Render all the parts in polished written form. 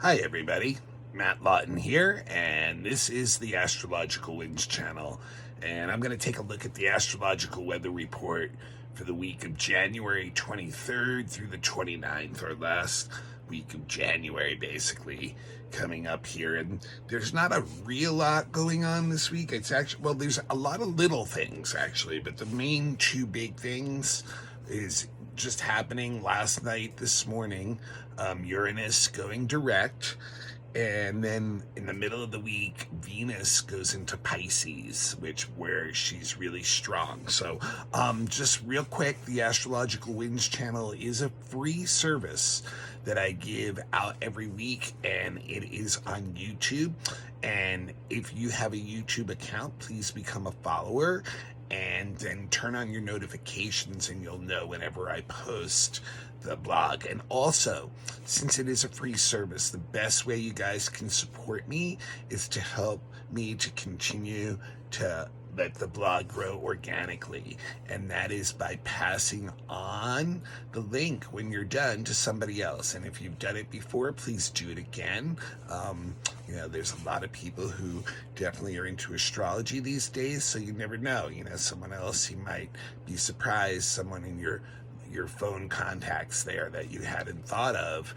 Hi everybody, Matt Lawton here, and this is the Astrological Winds channel, and I'm going to take a look at the astrological weather report for the week of January 23rd through the 29th, or last week of January basically, coming up here. And there's not a real lot going on this week. It's actually, well, there's a lot of little things actually, but the main two big things is just happening last night, this morning. Uranus going direct, and then in the middle of the week Venus goes into Pisces, where she's really strong. So just real quick, the Astrological Winds channel is a free service that I give out every week, and it is on YouTube. And if you have a YouTube account, please become a follower and then turn on your notifications, and you'll know whenever I post the blog. And also, since it is a free service, the best way you guys can support me is to help me to continue to let the blog grow organically, and that is by passing on the link when you're done to somebody else. And if you've done it before, please do it again. There's a lot of people who definitely are into astrology these days, so you never know. Someone else, you might be surprised, someone in your phone contacts there that you hadn't thought of,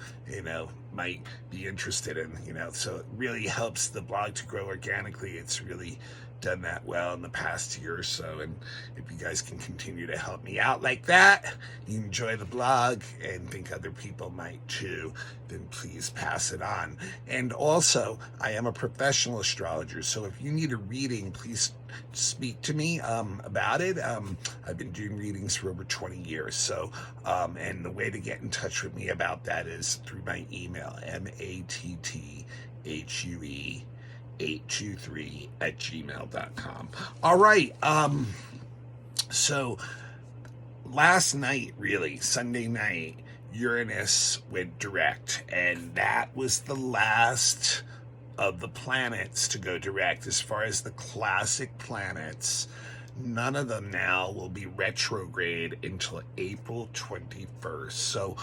might be interested in, so it really helps the blog to grow organically. It's really done that well in the past year or so, and if you guys can continue to help me out like that, you enjoy the blog and think other people might too, then please pass it on. And also, I am a professional astrologer, so if you need a reading, please speak to me about it. I've been doing readings for over 20 years, so and the way to get in touch with me about that is through my email, matthue823@gmail.com. All right, so last night, really Sunday night, Uranus went direct, and that was the last of the planets to go direct. As far as the classic planets, none of them now will be retrograde until April 21st. So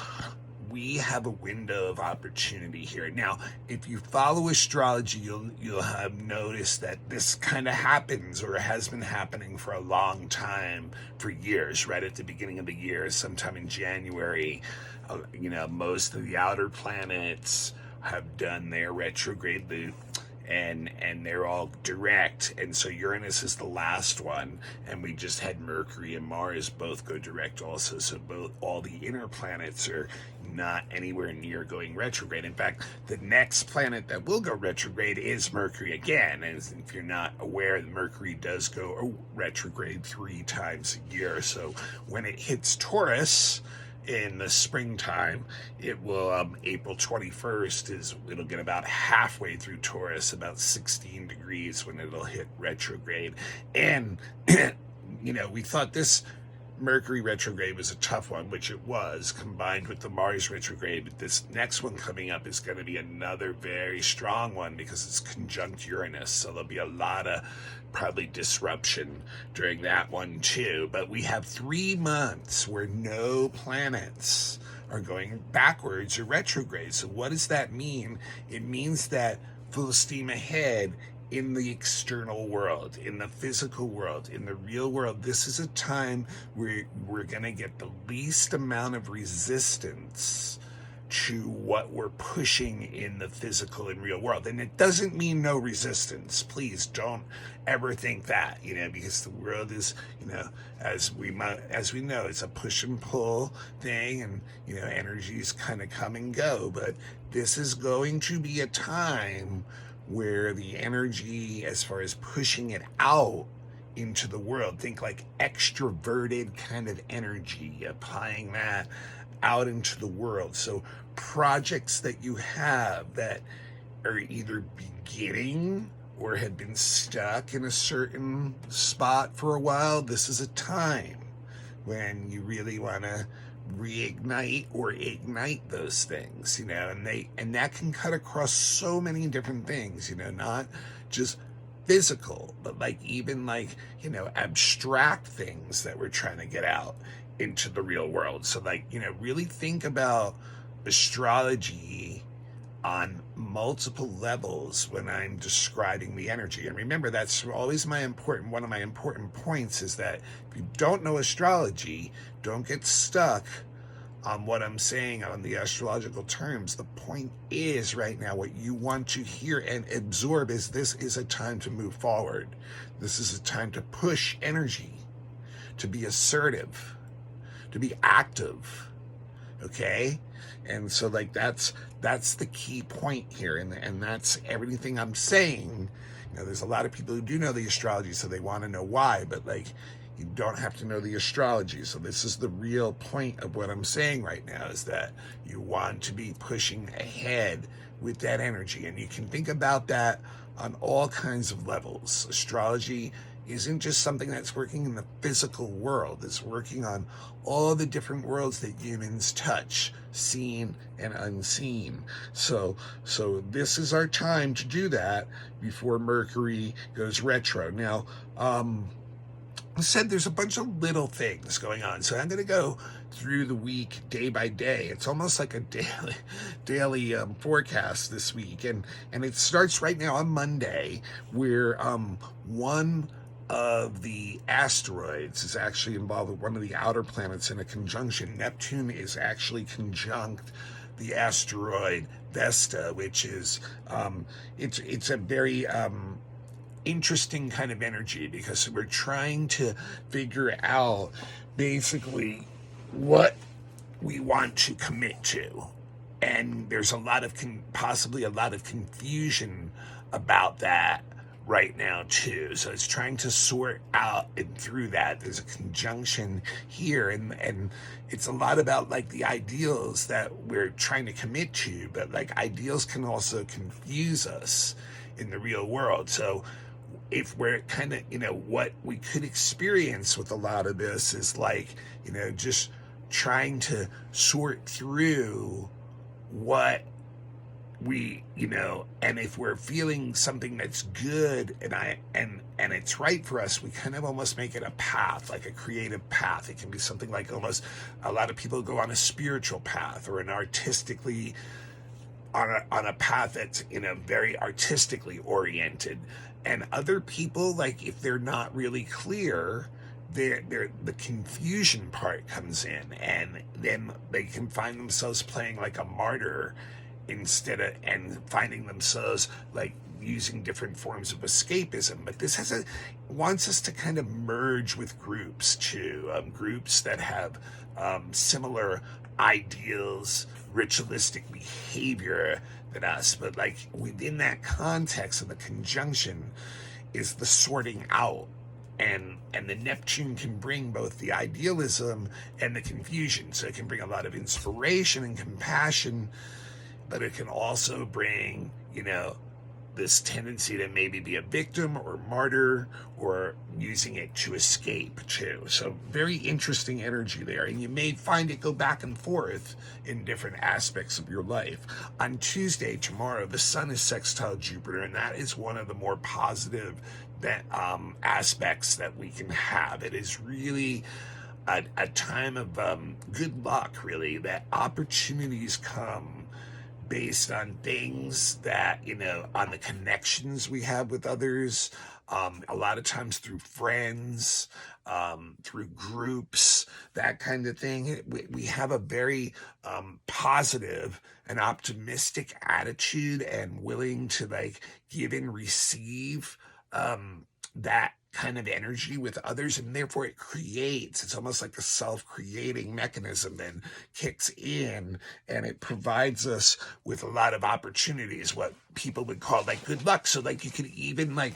we have a window of opportunity here. Now, if you follow astrology, you'll have noticed that this kind of happens, or has been happening for a long time, for years. Right at the beginning of the year, sometime in January, most of the outer planets have done their retrograde loop, and they're all direct, and so Uranus is the last one, and we just had Mercury and Mars both go direct also. So all the inner planets are not anywhere near going retrograde. In fact, the next planet that will go retrograde is Mercury again, and if you're not aware, Mercury does go retrograde 3 times a year. So when it hits Taurus in the springtime, it will April 21st it'll get about halfway through Taurus, about 16 degrees, when it'll hit retrograde. And we thought this Mercury retrograde was a tough one, which it was, combined with the Mars retrograde. But this next one coming up is going to be another very strong one, because it's conjunct Uranus, so there'll be a lot of probably disruption during that one too. But we have 3 months where no planets are going backwards or retrograde. So what does that mean? It means that full steam ahead in the external world, in the physical world, in the real world. This is a time where we're going to get the least amount of resistance to what we're pushing in the physical and real world. And it doesn't mean no resistance. Please don't ever think that, because the world is, as we know, it's a push and pull thing, and energies kind of come and go. But this is going to be a time where the energy, as far as pushing it out into the world, think like extroverted kind of energy, applying that out into the world. So projects that you have that are either beginning or have been stuck in a certain spot for a while, this is a time when you really want to reignite or ignite those things, and that can cut across so many different things, not just physical, but even abstract things that we're trying to get out into the real world. So really think about astrology on multiple levels when I'm describing the energy. And remember, that's always one of my important points is that if you don't know astrology, don't get stuck on what I'm saying on the astrological terms. The point is right now what you want to hear and absorb is this is a time to move forward. This is a time to push energy, to be assertive, to be active. Okay? And so like that's the key point here, and that's everything I'm saying. There's a lot of people who do know the astrology, so they want to know why, but like you don't have to know the astrology. So this is the real point of what I'm saying right now, is that you want to be pushing ahead with that energy. And you can think about that on all kinds of levels. Astrology isn't just something that's working in the physical world. It's working on all the different worlds that humans touch, seen and unseen. So this is our time to do that before Mercury goes retro. Now, I said there's a bunch of little things going on, so I'm going to go through the week day by day. It's almost like a daily forecast this week, and it starts right now on Monday, where one of the asteroids is actually involved with one of the outer planets in a conjunction. Neptune is actually conjunct the asteroid Vesta, which is it's a very interesting kind of energy, because we're trying to figure out basically what we want to commit to, and there's a lot of possibly a lot of confusion about that right now too. So it's trying to sort out and through that. There's a conjunction here, and it's a lot about like the ideals that we're trying to commit to, but like ideals can also confuse us in the real world. So if we're kind of, what we could experience with a lot of this is like, just trying to sort through what we, and if we're feeling something that's good and it's right for us, we kind of almost make it a path, like a creative path. It can be something like almost a lot of people go on a spiritual path or an artistically on a path that's very artistically oriented, and other people, like if they're not really clear, the confusion part comes in, and then they can find themselves playing like a martyr and finding themselves like using different forms of escapism. But this wants us to kind of merge with groups too, groups that have similar ideals, ritualistic behavior than us. But like within that context of the conjunction is the sorting out, and the Neptune can bring both the idealism and the confusion. So it can bring a lot of inspiration and compassion, but it can also bring this tendency to maybe be a victim or martyr, or using it to escape too. So very interesting energy there, and you may find it go back and forth in different aspects of your life. On Tuesday, tomorrow, the sun is sextile Jupiter, and that is one of the more positive aspects that we can have. It is really a time of good luck, really, that opportunities come based on things that, on the connections we have with others, a lot of times through friends, through groups, that kind of thing. We have a very positive and optimistic attitude, and willing to like give and receive that kind of energy with others, and therefore it's almost like a self-creating mechanism then kicks in, and it provides us with a lot of opportunities, what people would call like good luck. So like you could even like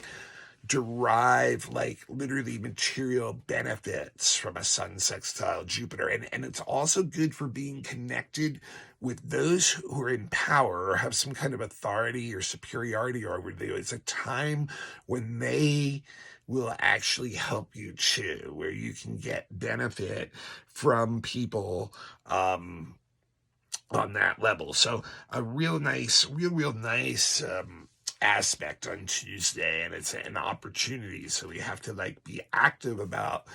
derive like literally material benefits from a sun sextile Jupiter, and it's also good for being connected with those who are in power or have some kind of authority or superiority over you. It's a time when they will actually help you too, where you can get benefit from people on that level. So a real nice aspect on Tuesday, and it's an opportunity. So we have to like be active about,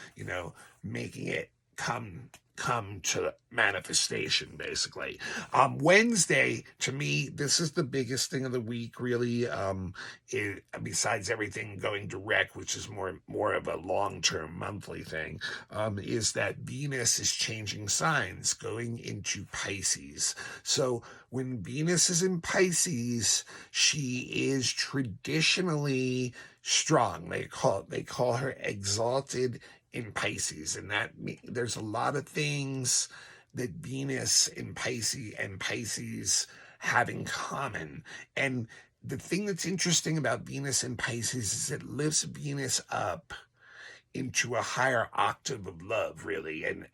making it come come to manifestation, basically. Wednesday, to me, this is the biggest thing of the week, really. Besides everything going direct, which is more of a long-term monthly thing, is that Venus is changing signs, going into Pisces. So when Venus is in Pisces, she is traditionally strong. They call her exalted in Pisces, and there's a lot of things that Venus in Pisces have in common. And the thing that's interesting about Venus in Pisces is it lifts Venus up into a higher octave of love, really. And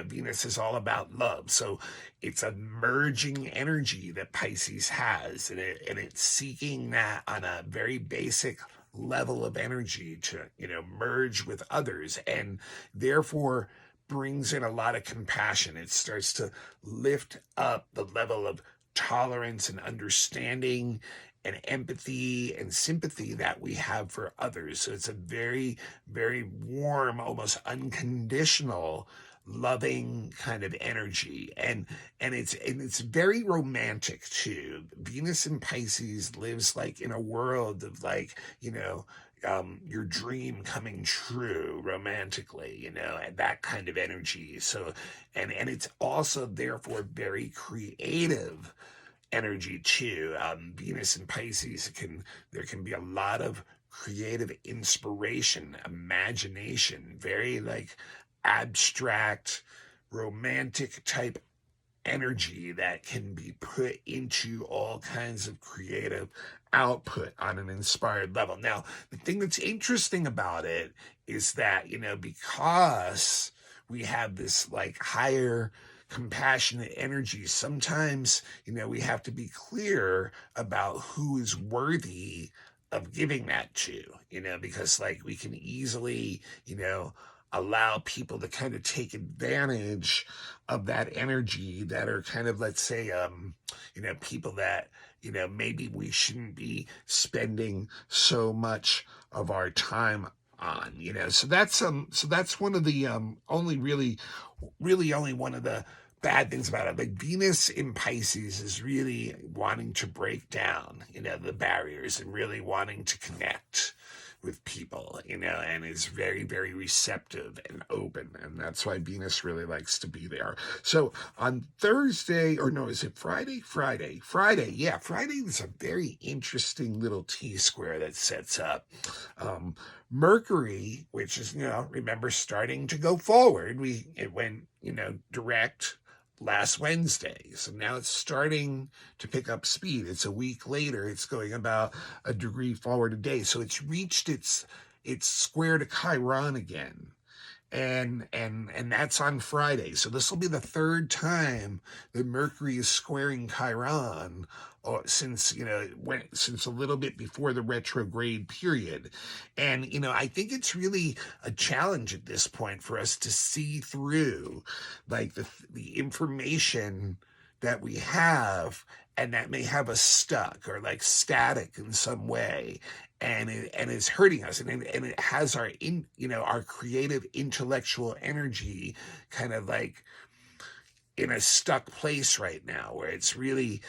Venus is all about love. So it's a merging energy that Pisces has, and it's seeking that on a very basic level of energy to merge with others, and therefore brings in a lot of compassion. It starts to lift up the level of tolerance and understanding and empathy and sympathy that we have for others. So it's a very, very warm, almost unconditional, loving kind of energy, and it's very romantic too. Venus in Pisces lives like in a world of like your dream coming true romantically, and that kind of energy. So and it's also therefore very creative energy too. Venus and Pisces there can be a lot of creative inspiration, imagination, very like abstract, romantic type energy that can be put into all kinds of creative output on an inspired level. Now, the thing that's interesting about it is that, because we have this like higher compassionate energy, sometimes, we have to be clear about who is worthy of giving that to, because like we can easily, allow people to kind of take advantage of that energy that are kind of, let's say, people that, maybe we shouldn't be spending so much of our time on, so that's one of the only really only one of the bad things about it. Like Venus in Pisces is really wanting to break down, the barriers and really wanting to connect with people, and is very, very receptive and open. And that's why Venus really likes to be there. So on Thursday, or no, is it Friday? Friday. Yeah, Friday is a very interesting little T-square that sets up. Mercury, which is, remember, starting to go forward. It went, direct last Wednesday. So now it's starting to pick up speed. It's a week later. It's going about a degree forward a day. So it's reached its square to Chiron again. And that's on Friday. So this will be the third time that Mercury is squaring Chiron, since since a little bit before the retrograde period. And I think it's really a challenge at this point for us to see through like the information that we have, and that may have us stuck or like static in some way, and it's hurting us, and it has our our creative intellectual energy kind of like in a stuck place right now, where it's really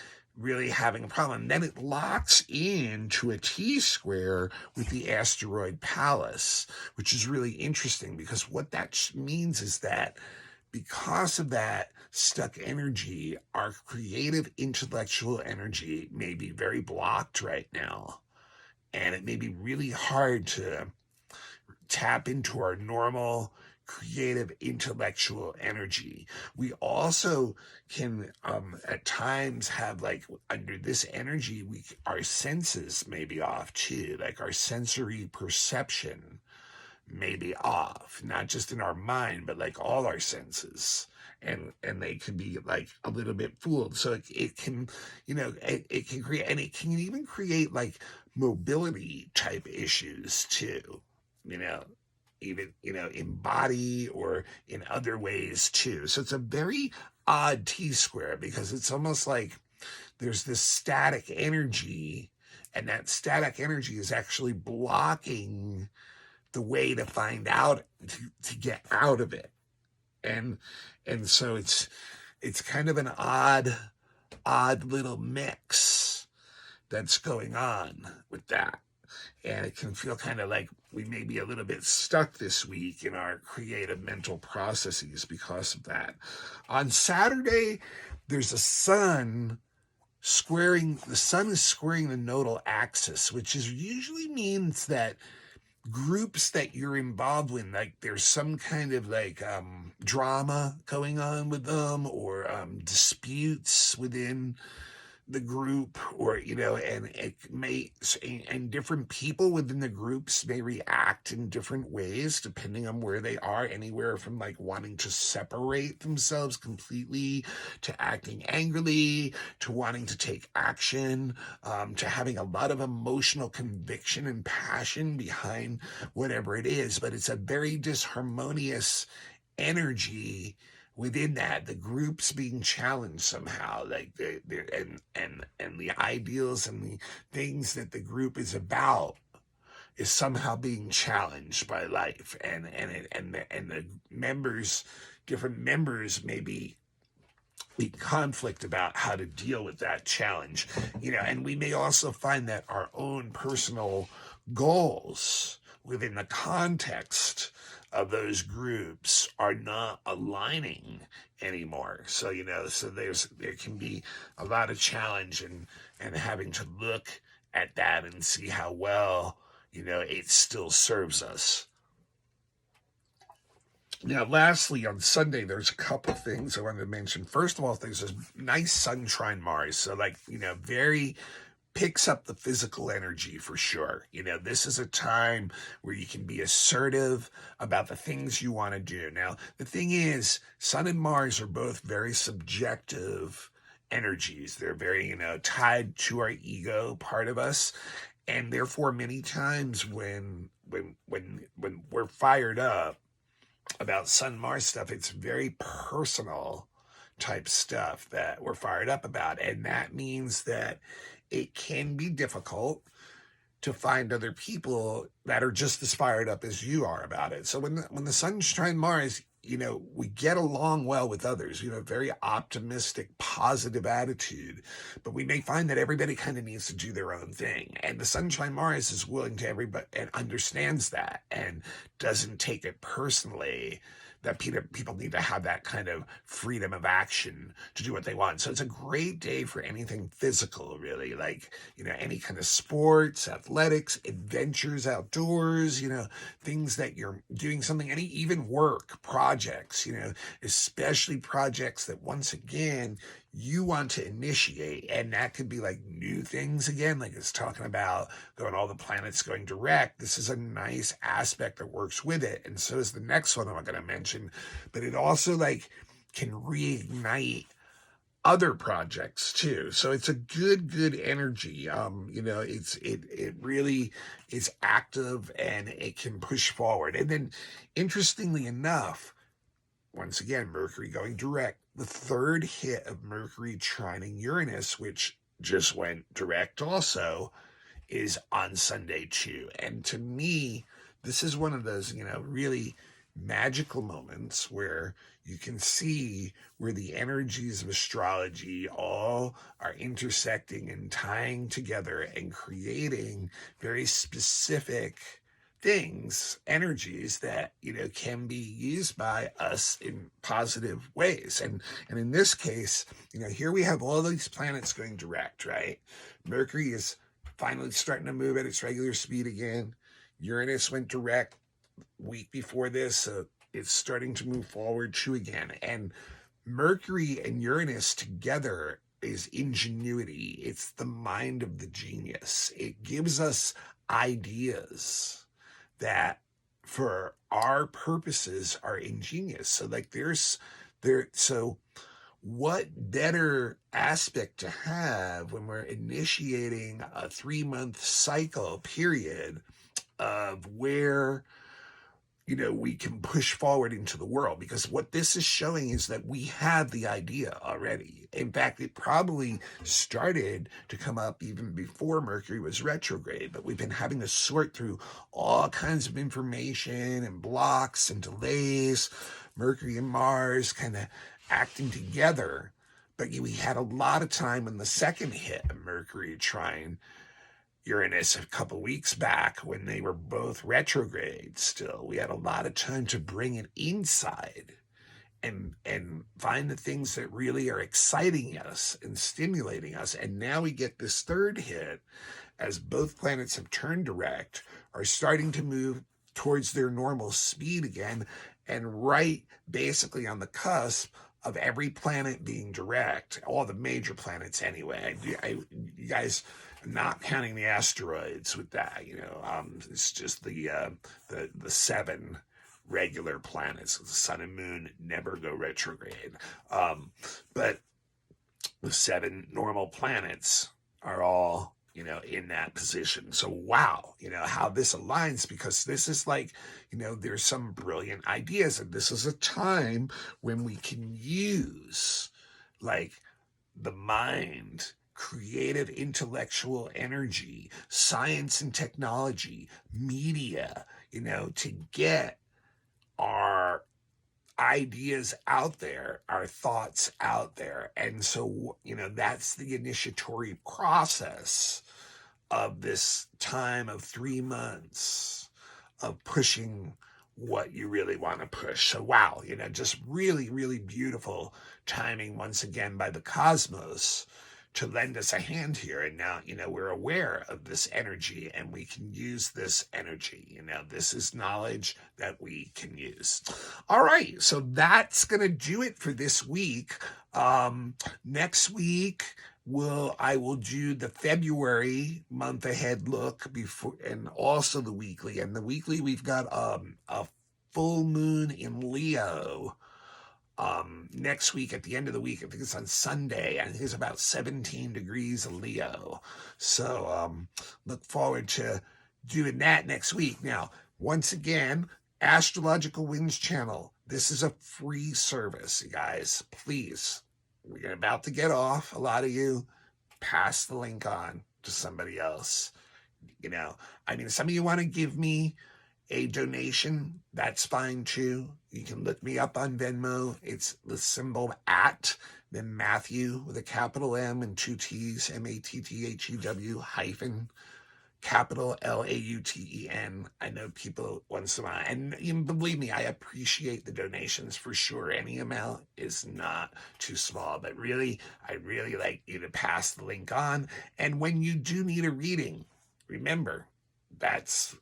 having a problem. And then it locks into a T-square with the asteroid Pallas, which is really interesting, because what that means is that because of that stuck energy, our creative intellectual energy may be very blocked right now. And it may be really hard to tap into our normal creative intellectual energy. We also can at times have, like, under this energy, our senses may be off too, like our sensory perception may be off, not just in our mind, but like all our senses. And they can be like a little bit fooled. So it can, it can create, and it can even create like mobility type issues too, even, in body or in other ways too. So it's a very odd T-square, because it's almost like there's this static energy, and that static energy is actually blocking the way to find out, to get out of it. and so it's kind of an odd little mix that's going on with that. And it can feel kind of like we may be a little bit stuck this week in our creative mental processes because of that. On Saturday, there's the sun is squaring the nodal axis, which is usually means that groups that you're involved with, like there's some kind of like drama going on with them, or disputes within the group, or and it may, and different people within the groups may react in different ways depending on where they are, anywhere from like wanting to separate themselves completely, to acting angrily, to wanting to take action, to having a lot of emotional conviction and passion behind whatever it is. But it's a very disharmonious energy within that, the groups being challenged somehow, like and the ideals and the things that the group is about is somehow being challenged by life, and the members, different members, may be in conflict about how to deal with that challenge, and we may also find that our own personal goals within the context of those groups are not aligning anymore. So, so there can be a lot of challenge and having to look at that and see how well, it still serves us. Now, lastly, on Sunday, there's a couple things I wanted to mention. First of all, there's this nice sun trine Mars. So, very picks up the physical energy for sure. This is a time where you can be assertive about the things you want to do. Now, the thing is, Sun and Mars are both very subjective energies. They're very, tied to our ego part of us. And therefore, many times when we're fired up about Sun Mars stuff, it's very personal type stuff that we're fired up about. And that means that it can be difficult to find other people that are just as fired up as you are about it. So when the sun shines Mars, we get along well with others, very optimistic, positive attitude, but we may find that everybody kind of needs to do their own thing. And the sunshine Mars is willing to everybody and understands that and doesn't take it personally that people need to have that kind of freedom of action to do what they want. So it's a great day for anything physical, really, like, any kind of sports, athletics, adventures outdoors, things that you're doing something, any even work, projects, especially projects that, once again, you want to initiate. And that could be like new things again, like it's talking about all the planets going direct. This is a nice aspect that works with it. And so is the next one I'm going to mention, but it also can reignite other projects too. So it's a good energy. It really is active and it can push forward. And then, interestingly enough, once again, Mercury going direct, the third hit of Mercury trining Uranus, which just went direct also, is on Sunday too. And to me, this is one of those, really magical moments where you can see where the energies of astrology all are intersecting and tying together and creating very specific things, energies that, can be used by us in positive ways. And in this case, here we have all these planets going direct, right? Mercury is finally starting to move at its regular speed again. Uranus went direct week before this, so it's starting to move forward too again. And Mercury and Uranus together is ingenuity. It's the mind of the genius. It gives us ideas that for our purposes are ingenious. So so what better aspect to have when we're initiating a 3-month cycle period of where we can push forward into the world, because what this is showing is that we have the idea already. In fact, it probably started to come up even before Mercury was retrograde, but we've been having to sort through all kinds of information and blocks and delays Mercury and Mars kind of acting together. But we had a lot of time when the second hit of Mercury trine Uranus a couple weeks back when they were both retrograde still. We had a lot of time to bring it inside and find the things that really are exciting us and stimulating us. And now we get this third hit as both planets have turned direct, are starting to move towards their normal speed again, and right basically on the cusp of every planet being direct, all the major planets anyway. You guys, not counting the asteroids with that, it's just the 7 regular planets. The sun and moon never go retrograde. But the 7 normal planets are all, in that position. So wow, how this aligns, because this is like, there's some brilliant ideas, and this is a time when we can use like the mind, creative intellectual energy, science and technology, media, to get our ideas out there, our thoughts out there. And so, that's the initiatory process of this time of 3 months of pushing what you really want to push. So wow, just really, really beautiful timing once again by the cosmos to lend us a hand here. And now, we're aware of this energy and we can use this energy. This is knowledge that we can use. All right. So that's going to do it for this week. Next week, I will do the February month ahead look before, and also the weekly. And the weekly, we've got a full moon in Leo next week, at the end of the week. I think it's on Sunday. I think it's about 17 degrees of Leo. So look forward to doing that next week. Now, once again, Astrological Winds channel. This is a free service, you guys. Please, we're about to get off. A lot of you, pass the link on to somebody else. Some of you want to give me a donation, that's fine too. You can look me up on Venmo. It's the symbol @ then Matthew with a capital M and 2 T's, MATTHEW hyphen capital LAUTEN. I know people once in a while, and even believe me, I appreciate the donations for sure. Any amount is not too small, but really, I'd really like you to pass the link on. And when you do need a reading, remember,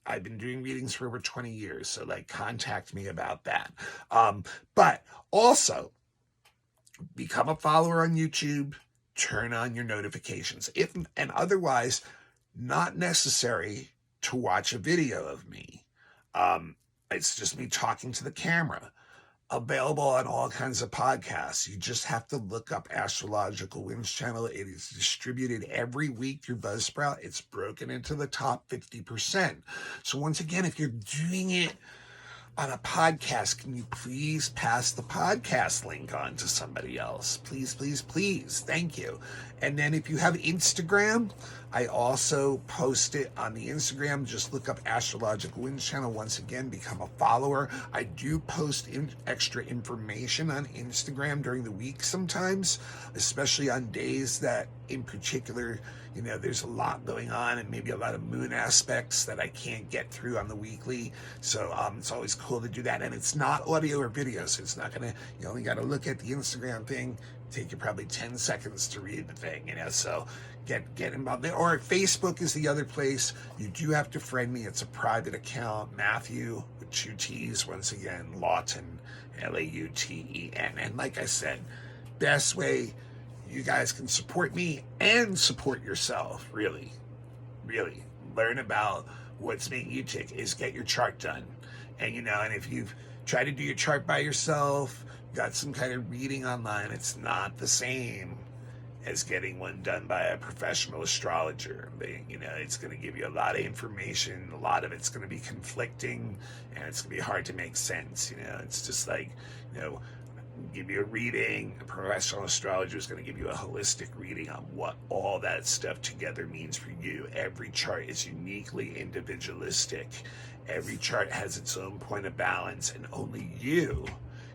I've been doing readings for over 20 years. So contact me about that. But also become a follower on YouTube, turn on your notifications. And otherwise, not necessary to watch a video of me. It's just me talking to the camera. Available on all kinds of podcasts. You just have to look up Astrological Winds channel. It is distributed every week through Buzzsprout. It's broken into the top 50%. So once again, if you're doing it on a podcast, can you please pass the podcast link on to somebody else? Please, please, please. Thank you. And then if you have Instagram, I also post it on the Instagram. Just look up Astrological Winds channel. Once again, become a follower. I do post extra information on Instagram during the week sometimes, especially on days that in particular, there's a lot going on and maybe a lot of moon aspects that I can't get through on the weekly. So it's always cool to do that. And it's not audio or video, so it's not you only got to look at the Instagram thing. Take you probably 10 seconds to read the thing, so get involved there. Or Facebook is the other place. You do have to friend me. It's a private account. Matthew with 2 T's, once again, Lawton, LAUTEN. And like I said, best way you guys can support me and support yourself, really learn about what's making you tick, is get your chart done. And and if you've tried to do your chart by yourself, got some kind of reading online, it's not the same as getting one done by a professional astrologer. It's going to give you a lot of information. A lot of it's going to be conflicting, and it's going to be hard to make sense. It's just give you a reading. A professional astrologer is going to give you a holistic reading on what all that stuff together means for you. Every chart is uniquely individualistic. Every chart has its own point of balance, and only you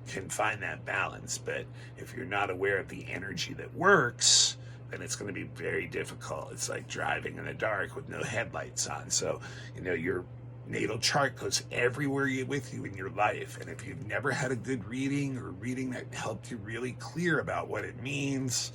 can find that balance. But if you're not aware of the energy that works, then it's going to be very difficult. It's like driving in the dark with no headlights on. So, your natal chart goes everywhere with you in your life. And if you've never had a good reading or reading that helped you really clear about what it means,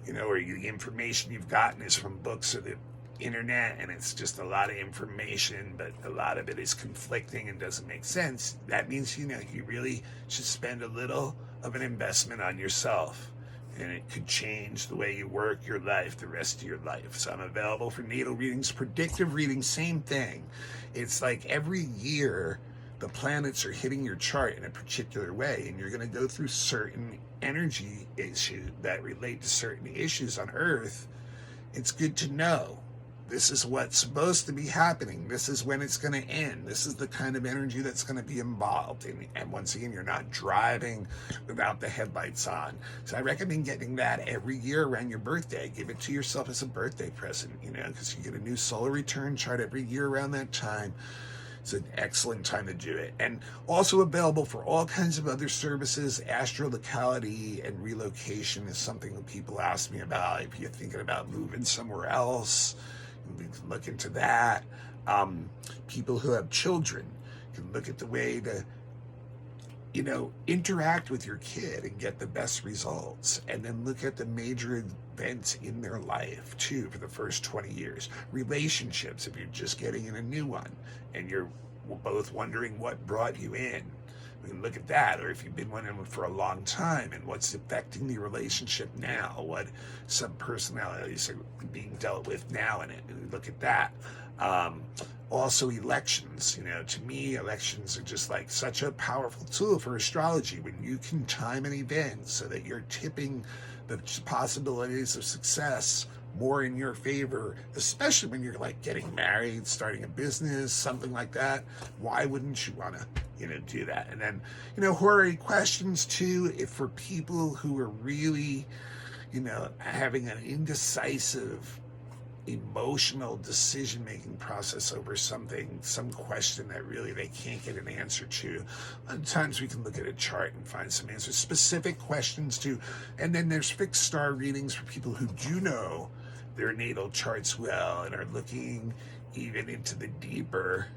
or the information you've gotten is from books or the internet, and it's just a lot of information, but a lot of it is conflicting and doesn't make sense, that means, you really should spend a little of an investment on yourself. And it could change the way you work your life the rest of your life. So I'm available for natal readings, predictive readings, same thing. It's like every year the planets are hitting your chart in a particular way, and you're going to go through certain energy issues that relate to certain issues on Earth. It's good to know this is what's supposed to be happening. This is when it's going to end. This is the kind of energy that's going to be involved. And once again, you're not driving without the headlights on. So I recommend getting that every year around your birthday. Give it to yourself as a birthday present, because you get a new solar return chart every year around that time. It's an excellent time to do it. And also available for all kinds of other services. Astrolocality and relocation is something that people ask me about. If you're thinking about moving somewhere else, we can look into that. People who have children can look at the way to, interact with your kid and get the best results. And then look at the major events in their life, too, for the first 20 years. Relationships, if you're just getting in a new one and you're both wondering what brought you in, we can look at that. Or if you've been one in for a long time and what's affecting the relationship now, what sub-personalities are being dealt with now in it, and we look at that. Also elections, to me, elections are just like such a powerful tool for astrology when you can time an event so that you're tipping the possibilities of success more in your favor, especially when you're like getting married, starting a business, something like that. Why wouldn't you want to, do that? And then, horary questions too, if for people who are really, having an indecisive emotional decision-making process over some question that really they can't get an answer to. A lot of times we can look at a chart and find some answers, specific questions too. And then there's fixed star readings for people who do know their natal charts well and are looking even into the deeper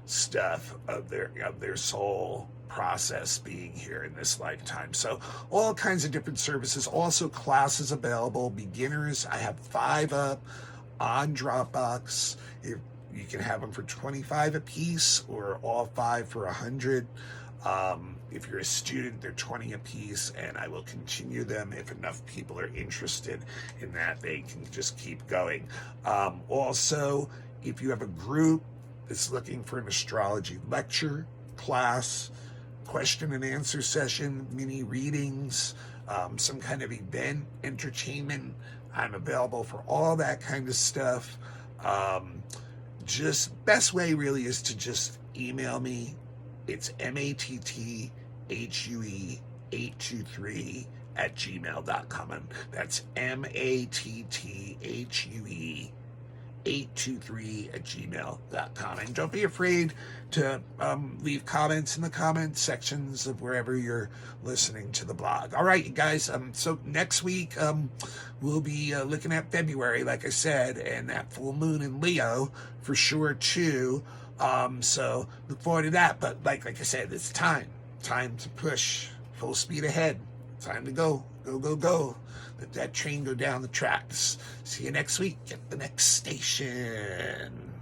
stuff of their soul process being here in this lifetime. So all kinds of different services. Also classes available. Beginners, I have 5 up on Dropbox. If you can have them for $25 a piece, or all 5 for $100. If you're a student, they're $20 a piece, and I will continue them if enough people are interested in that. They can just keep going. Also, if you have a group that's looking for an astrology lecture, class, question and answer session, mini readings, some kind of event, entertainment, I'm available for all that kind of stuff. Just best way really is to just email me. It's matthuE823@gmail.com. And that's matthuE823@gmail.com. And don't be afraid to leave comments in the comment sections of wherever you're listening to the blog. All right, you guys. So next week we'll be looking at February, like I said, and that full moon in Leo for sure too. So look forward to that. But like I said, it's time to push full speed ahead. Time to go. Let that train go down the tracks. See you next week at the next station.